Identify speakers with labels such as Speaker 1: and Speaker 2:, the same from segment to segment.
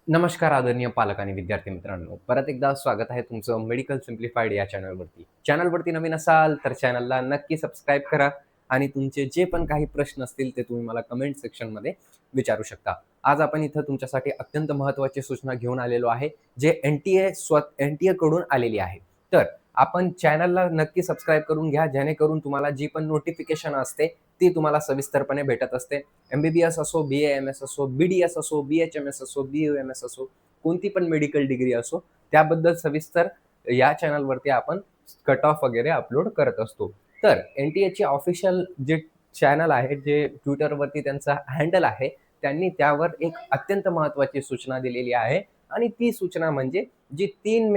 Speaker 1: नमस्कार आदरणीय पालक आणि विद्यार्थी मित्रांनो. परत एकदा स्वागत आहे तुमचं मेडिकल सिम्प्लिफाईड या चॅनलवरती. चॅनलवरती नवीन असाल तर चॅनलला नक्की सबस्क्राईब करा आणि तुमचे जे पण काही प्रश्न असतील ते तुम्ही मला कमेंट सेक्शनमध्ये विचारू शकता. आज आपण इथं तुमच्यासाठी अत्यंत महत्त्वाची सूचना घेऊन आलेलो आहे, जे एन-टी-ए कडून आलेली आहे. तर आपण चॅनलला नक्की सबस्क्राईब करून घ्या, जेणेकरून तुम्हाला जी पण नोटिफिकेशन असते ती तुम्हाला सविस्तरपणे भेटत असते. एम-बी-बी-एस असो, बी-ए-एम-एस असो, बी-डी-एस असो, बी-एच-एम-एस असो, बी-यू-एम-एस असो, कोणती पण मेडिकल डिग्री असो, त्याबद्दल सविस्तर या चॅनलवरती आपण कट ऑफ वगैरे अपलोड करत असतो. तर एन-टी-एची ऑफिशियल जे चॅनल आहे, जे Twitterवरती त्यांचा हँडल आहे, त्यांनी त्यावर एक अत्यंत महत्त्वाची सूचना दिलेली आहे आणि ती सूचना म्हणजे जी 3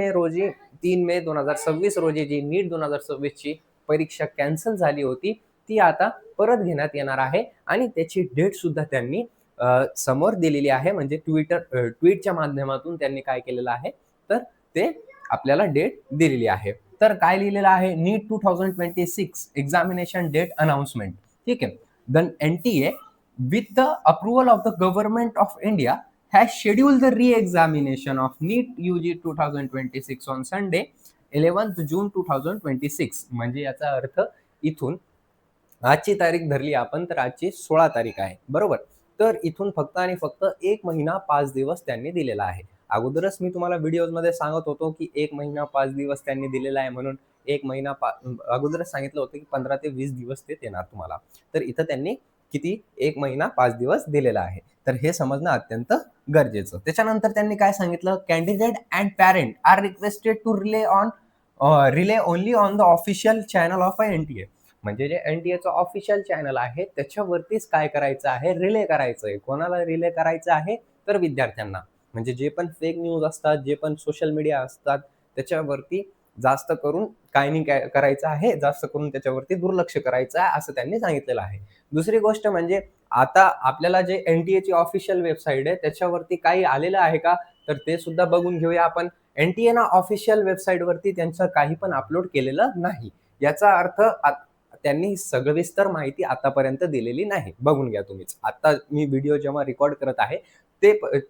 Speaker 1: मे 2026 रोजी जी नीट 2026 ची परीक्षा कॅन्सल झाली होती, ती आता परत घेण्यात येणार आहे आणि त्याची डेटसुद्धा त्यांनी समोर दिलेली आहे. म्हणजे ट्वीटच्या माध्यमातून त्यांनी काय केलेलं आहे, तर ते आपल्याला डेट दिलेली आहे. तर काय लिहिलेलं आहे, नीट 2026 एक्झामिनेशन डेट अनाउन्समेंट. ठीक आहे. The NTA with the approval of the government of India has scheduled the reexamination of NEET UG 2026 on Sunday 11th June 2026. म्हणजे याचा अर्थ इथून आजची तारीख धरली आपण तर आजची 16 तारीख आहे. बरोबर? तर इथून फक्त आणि फक्त 1 महिना 5 दिवस त्यांनी दिलेला आहे. अगोदरच मी तुम्हाला व्हिडिओजमध्ये सांगत होतो, की 1 महिना 5 दिवस त्यांनी दिलेला आहे म्हणून 1 महिना अगोदरच सांगितलं होतं, की 15 ते 20 दिवस ते देणार तुम्हाला. तर इथं त्यांनी किती 1 महिना 5 दिवस दिलेला आहे. तर हे समजणं अत्यंत गरजेचं. त्याच्यानंतर त्यांनी काय सांगितलं, candidate and parent are requested to rely only on the official channel of NTA. म्हणजे जे एन-टी-एचं ऑफिशियल चॅनल आहे त्याच्यावरतीच काय करायचं आहे, रिले करायचं आहे. कोणाला रिले करायचं आहे? तर विद्यार्थ्यांना. म्हणजे जे पण फेक न्यूज असतात, जे पण सोशल मीडिया असतात, त्याच्यावरती जास्त करून काय नाही काय करायचं आहे, जास्त करून त्याच्यावरती दुर्लक्ष करायचं आहे, असं त्यांनी सांगितलेलं आहे. दुसरी गोष्ट म्हणजे आता आपल्याला जे एन-टी-एची ऑफिशियल वेबसाईट आहे, त्याच्यावरती काही आलेलं आहे का? तर ते सुद्धा बघून घेऊया आपण. एन-टी-एनं ऑफिशियल वेबसाईटवरती त्यांचं काही पण अपलोड केलेलं नाही. याचा अर्थ त्यांनी सविस्तर माहिती आतापर्यंत दिलेली नाही. बघून घ्या तुम्हीच. आता मी व्हिडिओ जेव्हा रेकॉर्ड करत आहे,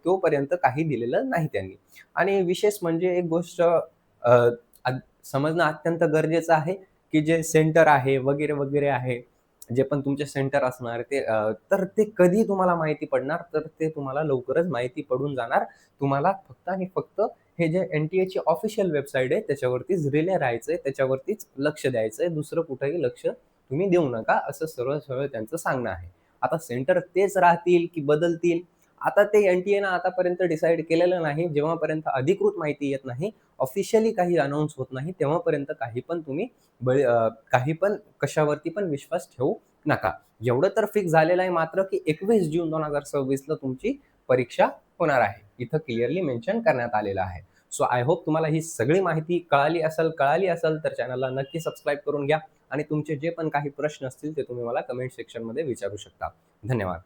Speaker 1: तोपर्यंत काही दिलेलं नाही त्यांनी. आणि विशेष म्हणजे एक गोष्ट समजणं अत्यंत गरजेचं आहे, की जे सेंटर आहे वगैरे, वगैरे आहे, जे पण तुमचे सेंटर असणार ते तर ते कधी तुम्हाला माहिती पडणार? तर ते तुम्हाला लवकरच माहिती पडून जाणार. तुम्हाला फक्त आणि फक्त हे जे एन-टी-एची ऑफिशियल वेबसाईट आहे त्याच्यावरतीच रिले राहायचंय, त्याच्यावरतीच लक्ष द्यायचंय. दुसरं कुठेही लक्ष तुम्ही देऊ नका, असं सरळ-सरळ त्यांचं सांगणं आहे. आता सेंटर तेच राहतील की बदलतील? आता ते एन-टी-एनं आतापर्यंत डिसाईड केलेलं नाही. जेव्हापर्यंत अधिकृत माहिती येत नाही, ऑफिशियली काही अनाउन्स होत नाही, तेव्हापर्यंत काही पण तुम्ही काही पण कशावरती पण विश्वास ठेवू नका. एवढं तर फिक्स झालेलं आहे मात्र की 21 जून 2026 ला तुमची परीक्षा होणार आहे. इथं क्लिअरली मेन्शन करण्यात आलेलं आहे. सो आय होप तुम्हाला ही सगळी माहिती कळाली असेल तर चॅनलला नक्की सबस्क्राईब करून घ्या आणि तुमचे जे पण काही प्रश्न असतील ते तुम्ही मला कमेंट सेक्शनमध्ये विचारू शकता. धन्यवाद.